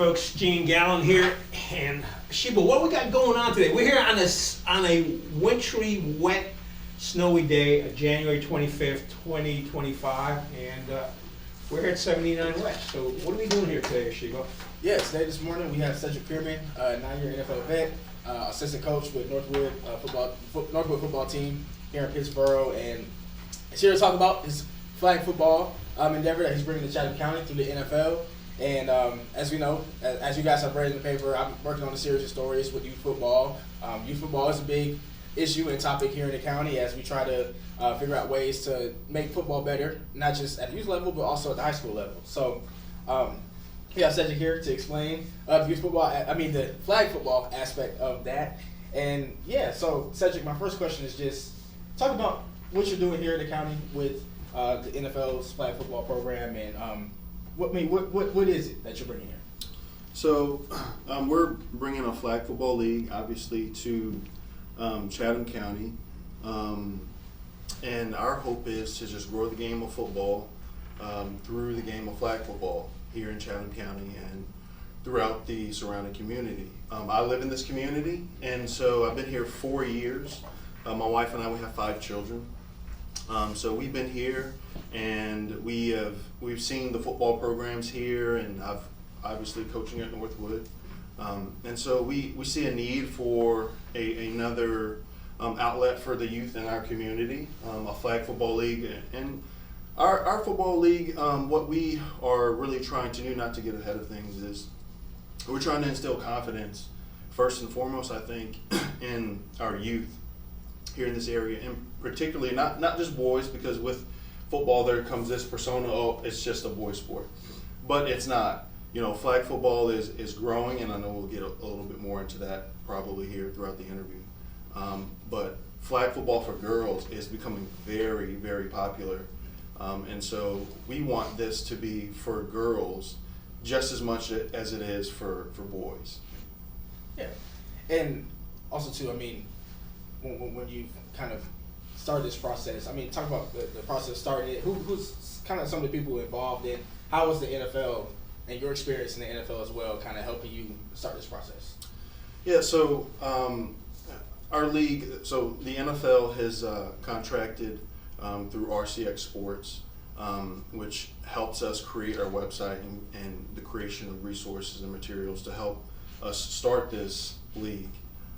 folks, Gene Galin here, and Asheebo, what we got going on today? We're here on a wintry, wet, snowy day, January 25th, 2025, and we're here at 79 West. So what are we doing here today, Asheebo? Yeah, today this morning we have Cedric Peerman, 9-year NFL vet, assistant coach with Northwood football team here in Pittsboro, and he's here to talk about his flag football endeavor that he's bringing to Chatham County through the NFL. And as we know, as you guys have read in the paper, I'm working on a series of stories with youth football. Youth football is a big issue and topic here in the county as we try to figure out ways to make football better, not just at the youth level, but also at the high school level. So we have Cedric here to explain the flag football aspect of that. And yeah, so Cedric, my first question is just talk about what you're doing here in the county with the NFL's flag football program, and what is it that you're bringing here? So we're bringing a flag football league, obviously, to Chatham County, and our hope is to just grow the game of football through the game of flag football here in Chatham County and throughout the surrounding community. I live in this community, and so I've been here 4 years. My wife and I, we have 5 children. So we've been here, and we've seen the football programs here, and I've obviously coaching at Northwood, and so we see a need for another outlet for the youth in our community, a flag football league, and our football league. What we are really trying to do, not to get ahead of things, is we're trying to instill confidence first and foremost, I think, in our youth here in this area, and particularly not just boys, because with football there comes this persona, oh, it's just a boy sport, but it's not. You know, flag football is growing, and I know we'll get a little bit more into that probably here throughout the interview. But flag football for girls is becoming very, very popular, and so we want this to be for girls just as much as it is for boys. Yeah, and also too, I mean, when you kind of started this process, I mean, talk about the process starting it. Who's kind of some of the people involved in? How was the NFL and your experience in the NFL as well kind of helping you start this process? Yeah, so our league, so the NFL has contracted through RCX Sports, which helps us create our website and the creation of resources and materials to help us start this league.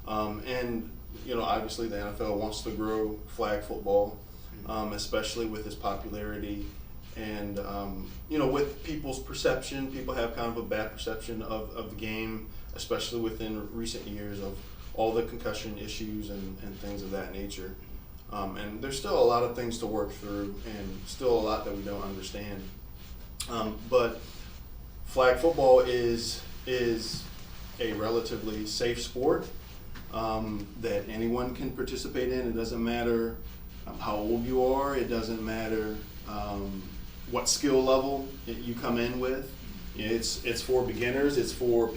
And you know, obviously the NFL wants to grow flag football, especially with its popularity. And, you know, with people's perception, people have kind of a bad perception of the game, especially within recent years of all the concussion issues and things of that nature. And there's still a lot of things to work through and still a lot that we don't understand. But flag football is a relatively safe sport. That anyone can participate in. It doesn't matter how old you are. It doesn't matter what skill level you come in with. It's for beginners. It's for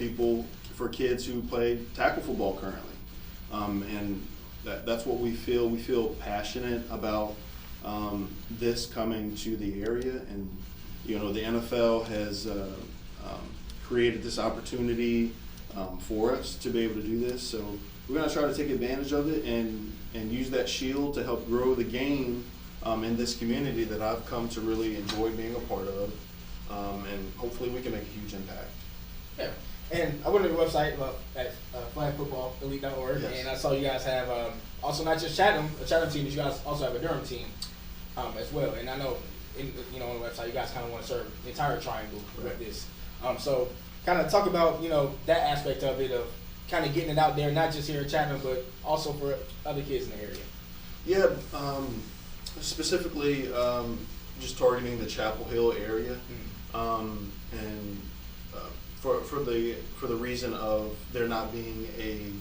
kids who play tackle football currently, and that's what we feel. We feel passionate about this coming to the area, and you know, the NFL has created this opportunity for us to be able to do this. So we're going to try to take advantage of it and use that shield to help grow the game in this community that I've come to really enjoy being a part of, and hopefully we can make a huge impact. Yeah, and I went to your website at flagfootballelite.org, Yes. and I saw you guys have also not just a Chatham team, but you guys also have a Durham team as well. And I know on the website you guys kind of want to serve the entire triangle with this. So kind of talk about that aspect of it, of kind of getting it out there, not just here in Chatham, but also for other kids in the area. Yeah, specifically just targeting the Chapel Hill area, and for the reason of there not being a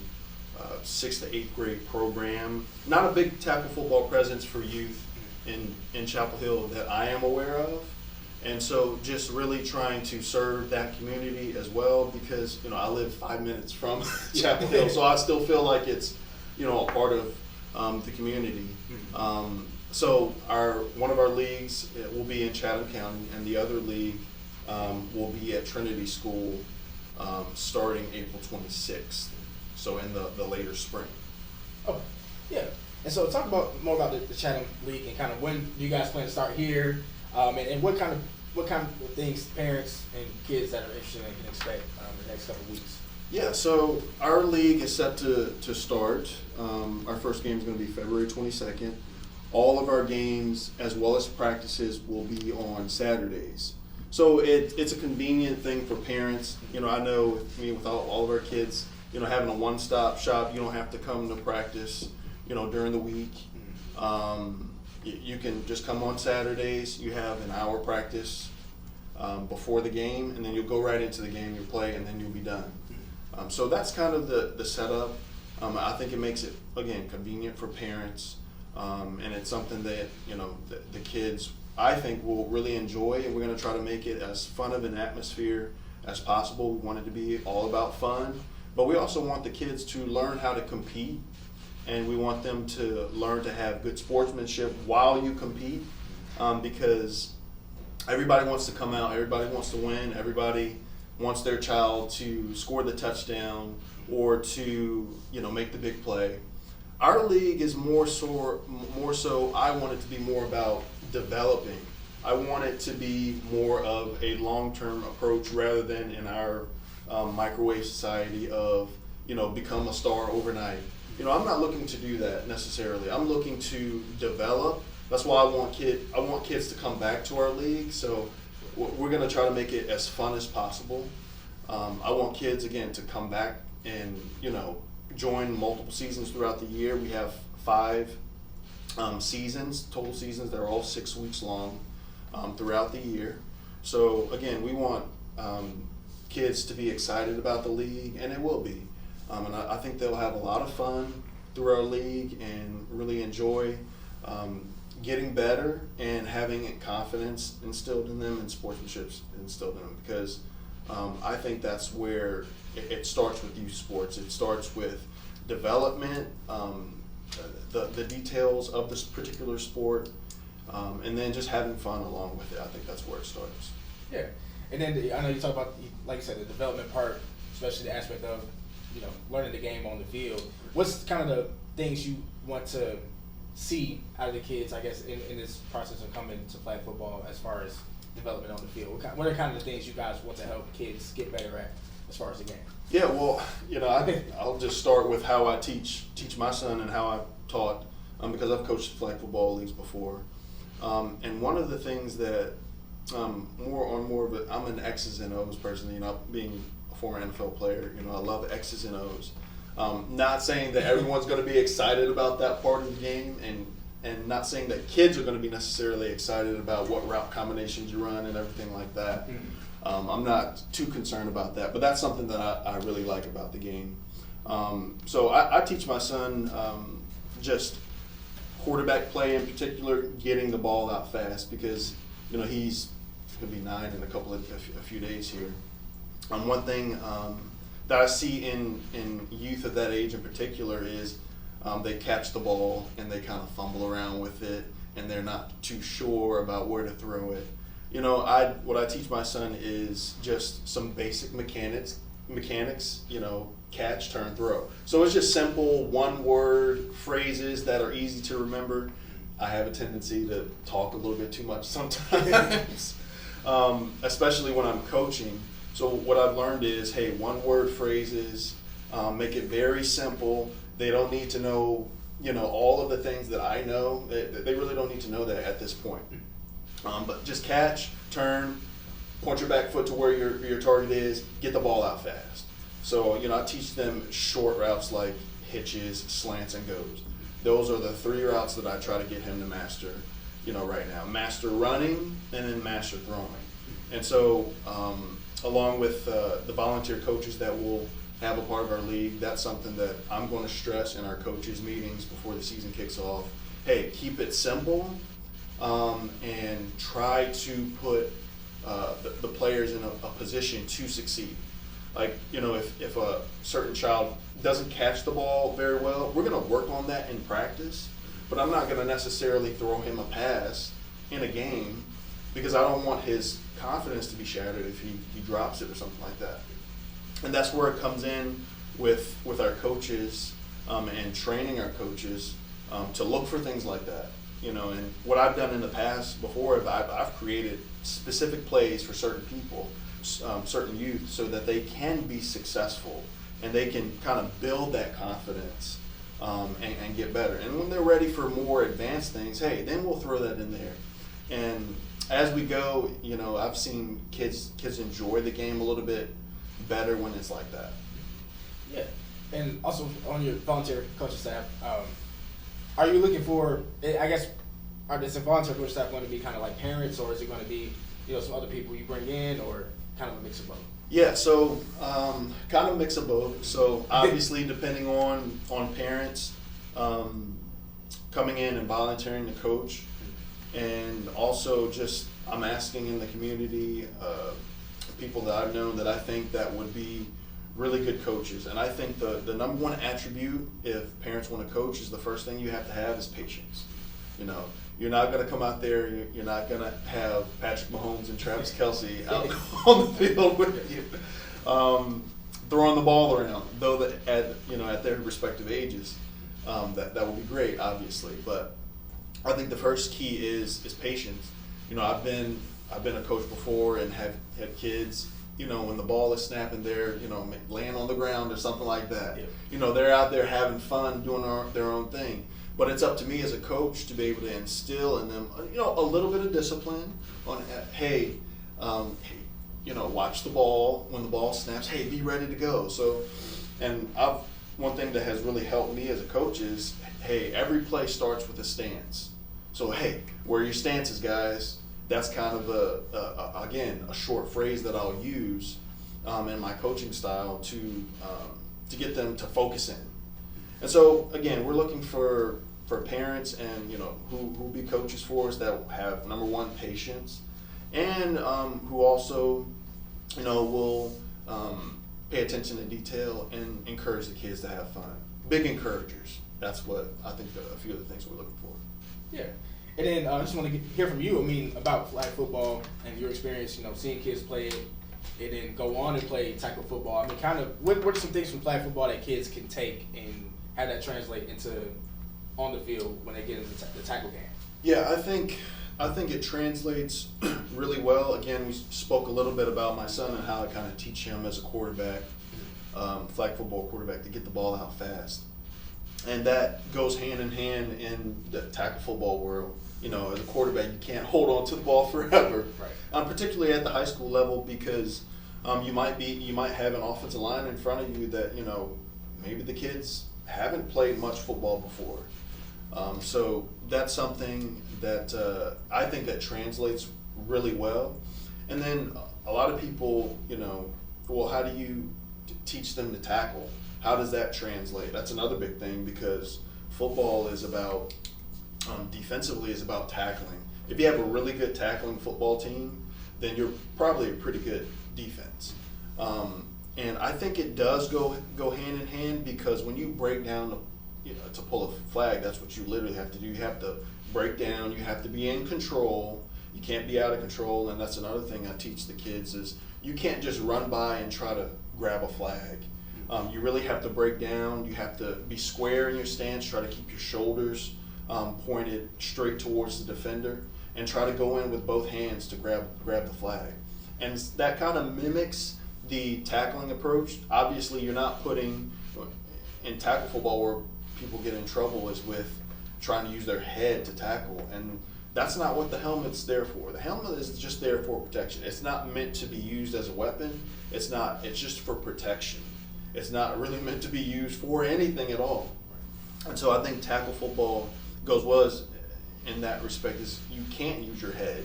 6th to 8th grade program, not a big tackle football presence for youth in Chapel Hill that I am aware of. And so just really trying to serve that community as well, because, I live 5 minutes from Chapel Hill, so I still feel like it's, a part of the community. So one of our leagues will be in Chatham County, and the other league will be at Trinity School starting April 26th, so in the later spring. Okay, yeah. And so talk more about the Chatham League and kind of when do you guys plan to start here, and what kind of things parents and kids that are interested in can expect in the next couple of weeks. Yeah, so our league is set to start. Our first game is going to be February 22nd. All of our games, as well as practices, will be on Saturdays. So it's a convenient thing for parents. You know, I know with all of our kids, you know, having a one-stop shop, you don't have to come to practice, you know, during the week. You can just come on Saturdays. You have an hour practice before the game, and then you'll go right into the game, you play, and then you'll be done. So that's kind of the setup. I think it makes it, again, convenient for parents, and it's something that, you know, the kids, I think, will really enjoy, and we're going to try to make it as fun of an atmosphere as possible. We want it to be all about fun, but we also want the kids to learn how to compete, and we want them to learn to have good sportsmanship while you compete, because everybody wants to come out, everybody wants to win, everybody wants their child to score the touchdown or to, you know, make the big play. Our league is more so I want it to be more about developing. I want it to be more of a long-term approach rather than in our microwave society of, you know, become a star overnight. You know, I'm not looking to do that necessarily. I'm looking to develop. That's why I want kids to come back to our league. So we're going to try to make it as fun as possible. I want kids, again, to come back and, you know, join multiple seasons throughout the year. We have 5 total seasons that are all 6 weeks long throughout the year. So, again, we want kids to be excited about the league, and it will be. And I think they'll have a lot of fun through our league and really enjoy getting better and having confidence instilled in them and sportsmanship instilled in them, because I think that's where it starts with youth sports. It starts with development, the details of this particular sport, and then just having fun along with it. I think that's where it starts. Yeah, and then I know you talk about, like you said, the development part, especially the aspect of, you know, learning the game on the field. What's kind of the things you want to see out of the kids, I guess, in this process of coming to flag football as far as development on the field? What are kind of the things you guys want to help kids get better at as far as the game? Yeah, well, you know, I think I'll just start with how I teach my son and how I've taught, because I've coached flag football leagues before. And one of the things that more of it, I'm an X's and O's person, you know, being a former NFL player, you know, I love X's and O's. Not saying that everyone's going to be excited about that part of the game, and not saying that kids are going to be necessarily excited about what route combinations you run and everything like that. I'm not too concerned about that, but that's something that I really like about the game. So I teach my son just quarterback play in particular, getting the ball out fast, because, you know, he's going to be 9 in a few days here. One thing that I see in youth of that age in particular is they catch the ball and they kind of fumble around with it, and they're not too sure about where to throw it. You know, what I teach my son is just some basic mechanics, you know, catch, turn, throw. So it's just simple one-word phrases that are easy to remember. I have a tendency to talk a little bit too much sometimes, especially when I'm coaching. So what I've learned is, hey, one-word phrases, make it very simple. They don't need to know, you know, all of the things that I know. They really don't need to know that at this point. But just catch, turn, point your back foot to where your target is, get the ball out fast. So, you know, I teach them short routes like hitches, slants, and goes. Those are the 3 routes that I try to get him to master, you know, right now. Master running and then master throwing. And so, along with the volunteer coaches that will have a part of our league, that's something that I'm going to stress in our coaches meetings before the season kicks off. Hey, keep it simple, and try to put the players in a position to succeed. Like, you know, if a certain child doesn't catch the ball very well, we're going to work on that in practice, but I'm not going to necessarily throw him a pass in a game, because I don't want his confidence to be shattered if he drops it or something like that. And that's where it comes in with our coaches and training our coaches to look for things like that. And what I've done in the past before, I've created specific plays for certain people, certain youth, so that they can be successful and they can kind of build that confidence and get better. And when they're ready for more advanced things, hey, then we'll throw that in there. And as we go, I've seen kids enjoy the game a little bit better when it's like that. Yeah, and also on your volunteer coaching staff, are you looking for? I guess, is the volunteer coaching staff going to be kind of like parents, or is it going to be some other people you bring in, or kind of a mix of both? Yeah, so kind of a mix of both. So obviously, depending on parents coming in and volunteering to coach, and also just I'm asking in the community people that I've known that I think that would be really good coaches. And I think the number one attribute if parents want to coach is the first thing you have to have is patience. You're not going to come out there, you're not going to have Patrick Mahomes and Travis Kelce out on the field with you throwing the ball around, though at their respective ages. That would be great, obviously. But I think the first key is patience. I've been a coach before and have kids, when the ball is snapping, they're, laying on the ground or something like that. Yeah. They're out there having fun, doing their own thing. But it's up to me as a coach to be able to instill in them, a little bit of discipline on, hey, watch the ball. When the ball snaps, hey, be ready to go. So, and one thing that has really helped me as a coach is, hey, every play starts with a stance. So, hey, where are your stances, guys? That's kind of again a short phrase that I'll use in my coaching style to get them to focus in. And so again, we're looking for parents and who be coaches for us that have, number one, patience, and who also will pay attention to detail and encourage the kids to have fun. Big encouragers. That's what I think a few of the things we're looking for. Yeah. And then I just want to hear from you, about flag football and your experience, seeing kids play it and then go on and play tackle football. Kind of, what are some things from flag football that kids can take and have that translate into on the field when they get into the tackle game? Yeah, I think it translates really well. Again, we spoke a little bit about my son and how I kind of teach him as a quarterback, flag football quarterback, to get the ball out fast. And that goes hand in hand in the tackle football world. As a quarterback, you can't hold on to the ball forever. Right. Particularly at the high school level, because you might have an offensive line in front of you that maybe the kids haven't played much football before. So that's something that I think that translates really well. And then a lot of people, well, how do you teach them to tackle? How does that translate? That's another big thing, because football is about, defensively is about tackling. If you have a really good tackling football team, then you're probably a pretty good defense. And I think it does go hand in hand, because when you break down, to pull a flag, that's what you literally have to do. You have to break down, you have to be in control, you can't be out of control. And that's another thing I teach the kids is you can't just run by and try to grab a flag. You really have to break down, you have to be square in your stance, try to keep your shoulders pointed straight towards the defender, and try to go in with both hands to grab the flag. And that kind of mimics the tackling approach. Obviously, you're not putting, in tackle football where people get in trouble is with trying to use their head to tackle, and that's not what the helmet's there for. The helmet is just there for protection. It's not meant to be used as a weapon. It's just for protection. It's not really meant to be used for anything at all. And so I think tackle football goes well in that respect, is you can't use your head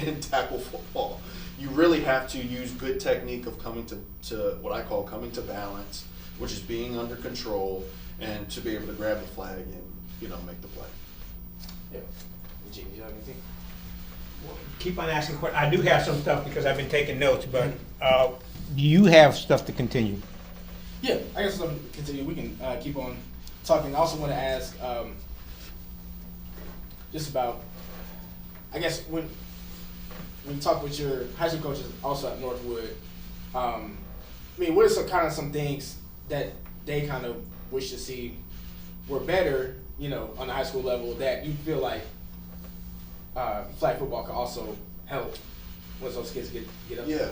in tackle football. You really have to use good technique of coming to what I call coming to balance, which is being under control, and to be able to grab the flag and make the play. Yeah. Gene, do you have anything? Well, keep on asking questions. I do have some stuff because I've been taking notes, but do you have stuff to continue? Yeah, I guess we'll continue. We can keep on talking. I also want to ask just about, I guess, when you talk with your high school coaches also at Northwood, mean, what are some things that they kind of wish to see were better, on the high school level that you feel like flag football could also help once those kids get up? Yeah.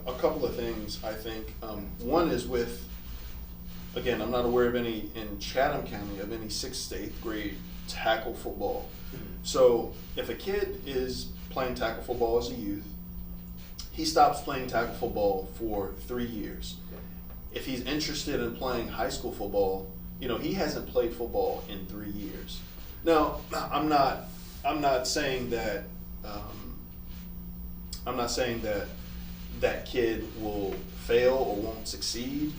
A couple of things, I think. One is with, again, I'm not aware of any in Chatham County of any 6th to 8th grade tackle football. So if a kid is playing tackle football as a youth, he stops playing tackle football for 3 years. If he's interested in playing high school football, he hasn't played football in 3 years. Now, I'm not saying that that kid will fail or won't succeed.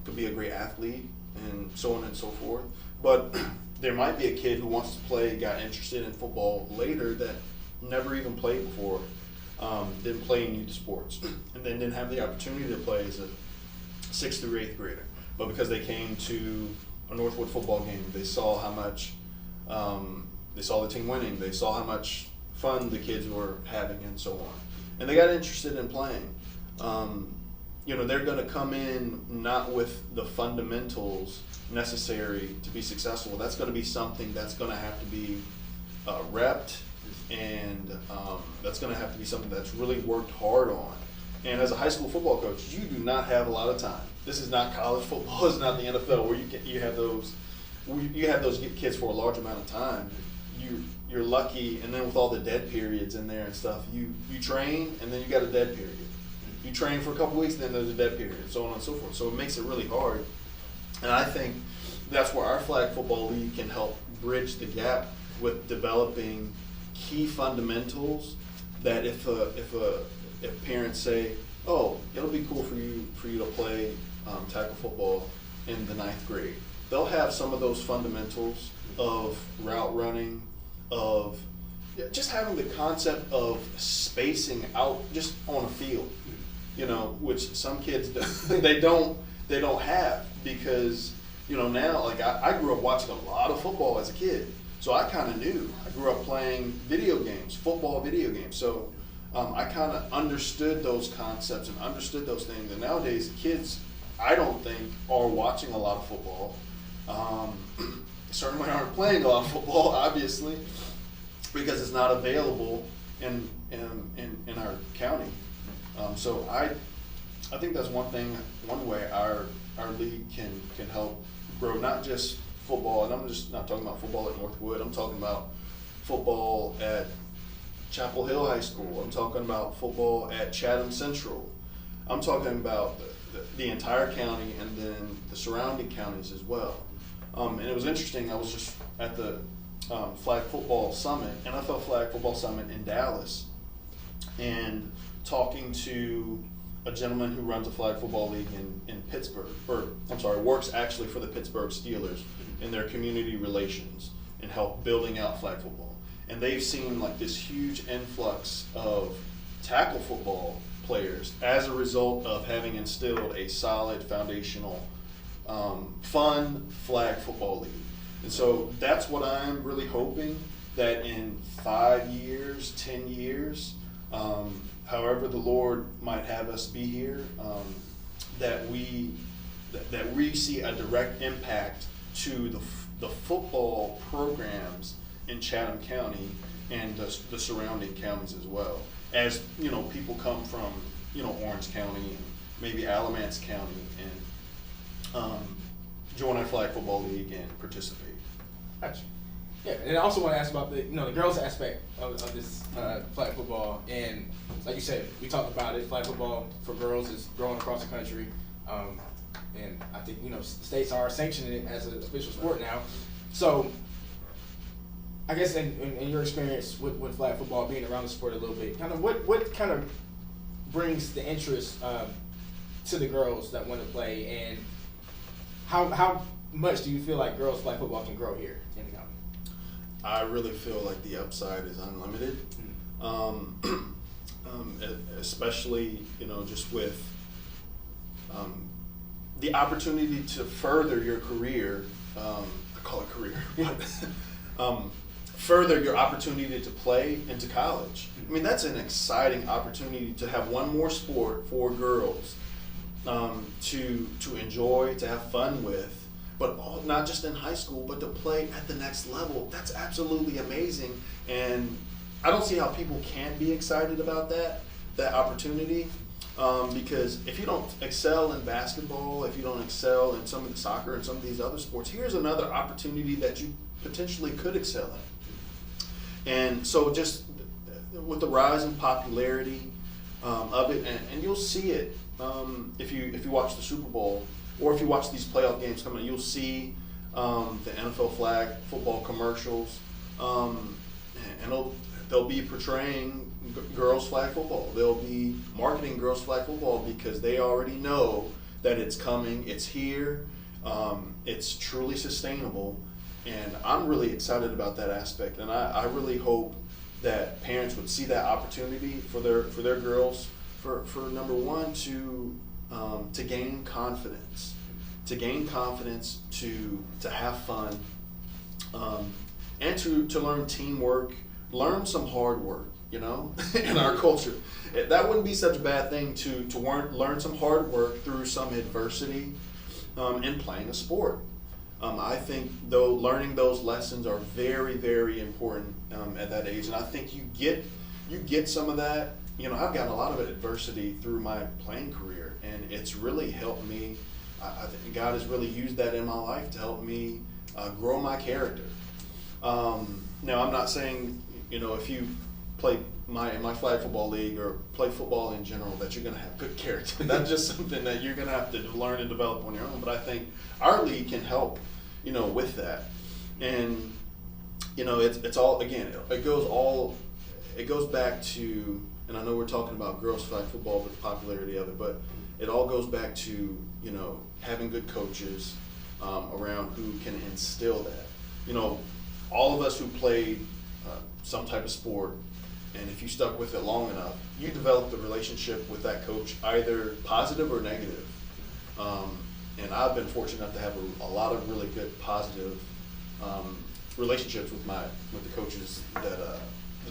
Could be a great athlete and so on and so forth. But there might be a kid who wants to play, got interested in football later that never even played before, didn't play in youth sports, and then didn't have the opportunity to play as a 6th through 8th grader. But because they came to a Northwood football game, they saw how much, they saw the team winning, they saw how much fun the kids were having and so on. And they got interested in playing. They're going to come in not with the fundamentals necessary to be successful. That's going to be something that's going to have to be repped, and that's going to have to be something that's really worked hard on. And as a high school football coach, you do not have a lot of time. This is not college football. It's not the NFL where you have those kids for a large amount of time. You're lucky, and then with all the dead periods in there and stuff, you train, and then you got a dead period. You train for a couple weeks, then there's a dead period, so on and so forth. So it makes it really hard. And I think that's where our flag football league can help bridge the gap with developing key fundamentals that if parents say, oh, it'll be cool for you to play tackle football in the 9th grade, they'll have some of those fundamentals of route running, of just having the concept of spacing out just on a field, which some kids they don't have, because now, like, I grew up watching a lot of football as a kid, so I kind of knew. I grew up playing video games, football video games, so I kind of understood those concepts and understood those things. And nowadays, kids, I don't think, are watching a lot of football. Certainly aren't playing a lot of football, obviously, because it's not available in our county. So I think that's one way our league can help grow, not just football, and I'm just not talking about football at Northwood. I'm talking about football at Chapel Hill High School. I'm talking about football at Chatham Central. I'm talking about the entire county and then the surrounding counties as well. And it was interesting. I was just at the Flag Football Summit, NFL Flag Football Summit in Dallas, and talking to a gentleman who runs a flag football league in Pittsburgh, works actually for the Pittsburgh Steelers in their community relations and help building out flag football. And they've seen like this huge influx of tackle football players as a result of having instilled a solid foundational fun flag football league. And so that's what I'm really hoping, that in 5 years, 10 years, however the Lord might have us be here, that we see a direct impact to the football programs in Chatham County and the surrounding counties as well. As people come from Orange County and maybe Alamance County and join our flag football league and participate. Gotcha. Yeah, and I also want to ask about the girls aspect of this flag football. And like you said, we talked about it. Flag football for girls is growing across the country, and I think states are sanctioning it as an official sport now. So I guess in your experience with flag football, being around the sport a little bit, kind of what kind of brings the interest to the girls that want to play, and how much do you feel like girls flag football can grow here in the county? I really feel like the upside is unlimited, especially just with the opportunity to further your career. I call it career, but further your opportunity to play into college. I mean, that's an exciting opportunity to have one more sport for girls to enjoy, to have fun with, but not just in high school, but to play at the next level. That's absolutely amazing, and I don't see how people can't be excited about that opportunity. Because if you don't excel in basketball, if you don't excel in some of the soccer and some of these other sports, here's another opportunity that you potentially could excel in. And so just with the rise in popularity of it, and you'll see it if you watch the Super Bowl or if you watch these playoff games coming, you'll see the NFL flag football commercials, and they'll be portraying girls flag football. They'll be marketing girls flag football because they already know that it's coming, it's here, it's truly sustainable, and I'm really excited about that aspect. And I really hope that parents would see that opportunity for their girls, for number one, to gain confidence, to have fun, and to learn teamwork, learn some hard work. In our culture, that wouldn't be such a bad thing to learn some hard work through some adversity in playing a sport. I think though learning those lessons are very, very important at that age, and I think you get some of that. I've gotten a lot of adversity through my playing career, and it's really helped me. I think God has really used that in my life to help me grow my character. Now, I'm not saying if you play my flag football league or play football in general that you're going to have good character. That's just something that you're going to have to learn and develop on your own. But I think our league can help, with that. And it's all, again, it goes back to, and I know we're talking about girls flag football with the popularity of it, but it all goes back to having good coaches around who can instill that. All of us who played some type of sport, and if you stuck with it long enough, you developed a relationship with that coach, either positive or negative. And I've been fortunate enough to have a lot of really good positive relationships with the coaches that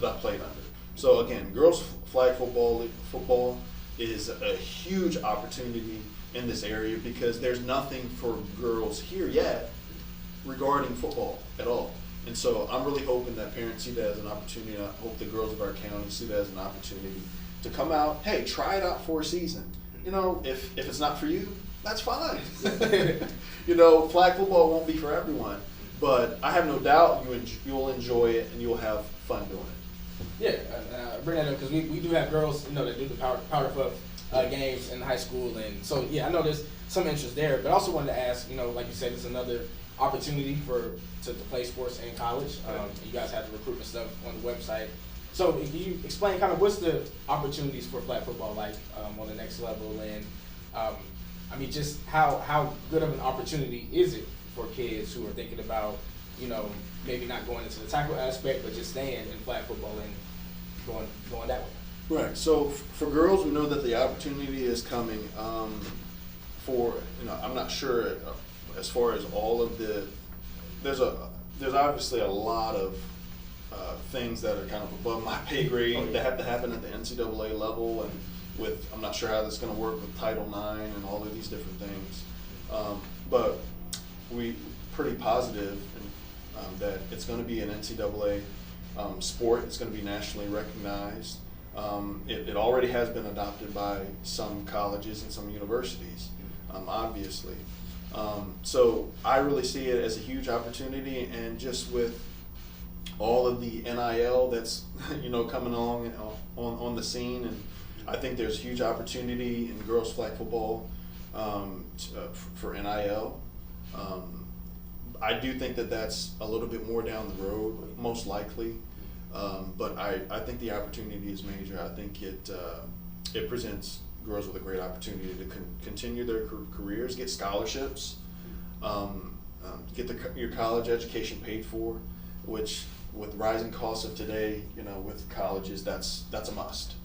I played under. So again, girls flag football is a huge opportunity in this area because there's nothing for girls here yet regarding football at all. And so I'm really hoping that parents see that as an opportunity, and I hope the girls of our county see that as an opportunity to come out, hey, try it out for a season. If it's not for you, that's fine. Flag football won't be for everyone, but I have no doubt you'll enjoy it and you'll have fun doing it. Yeah, bring that up because we do have girls, that do the powder puff games in high school, and so I know there's some interest there. But I also wanted to ask, like you said, it's another opportunity to play sports in college. You guys have the recruitment stuff on the website. So can you explain kind of what's the opportunities for flag football like on the next level, and just how good of an opportunity is it for kids who are thinking about maybe not going into the tackle aspect but just staying in flag football and going that way. Right. So for girls, we know that the opportunity is coming. I'm not sure as far as all of there's obviously a lot of things that are kind of above my pay grade that have to happen at the NCAA level, and I'm not sure how that's going to work with Title IX and all of these different things. But we pretty positive that it's going to be an NCAA sport. It's going to be nationally recognized. It already has been adopted by some colleges and some universities, obviously. So I really see it as a huge opportunity, and just with all of the NIL that's coming along on the scene, and I think there's huge opportunity in girls flag football for NIL. I do think that that's a little bit more down the road, most likely, but I think the opportunity is major. I think it presents girls with a great opportunity to continue their careers, get scholarships, get your college education paid for, which with rising costs of today, with colleges, that's a must.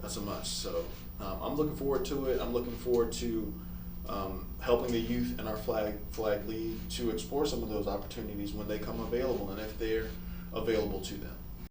That's a must. So I'm looking forward to it. I'm looking forward to helping the youth in our flag league to explore some of those opportunities when they come available, and if they're available to them.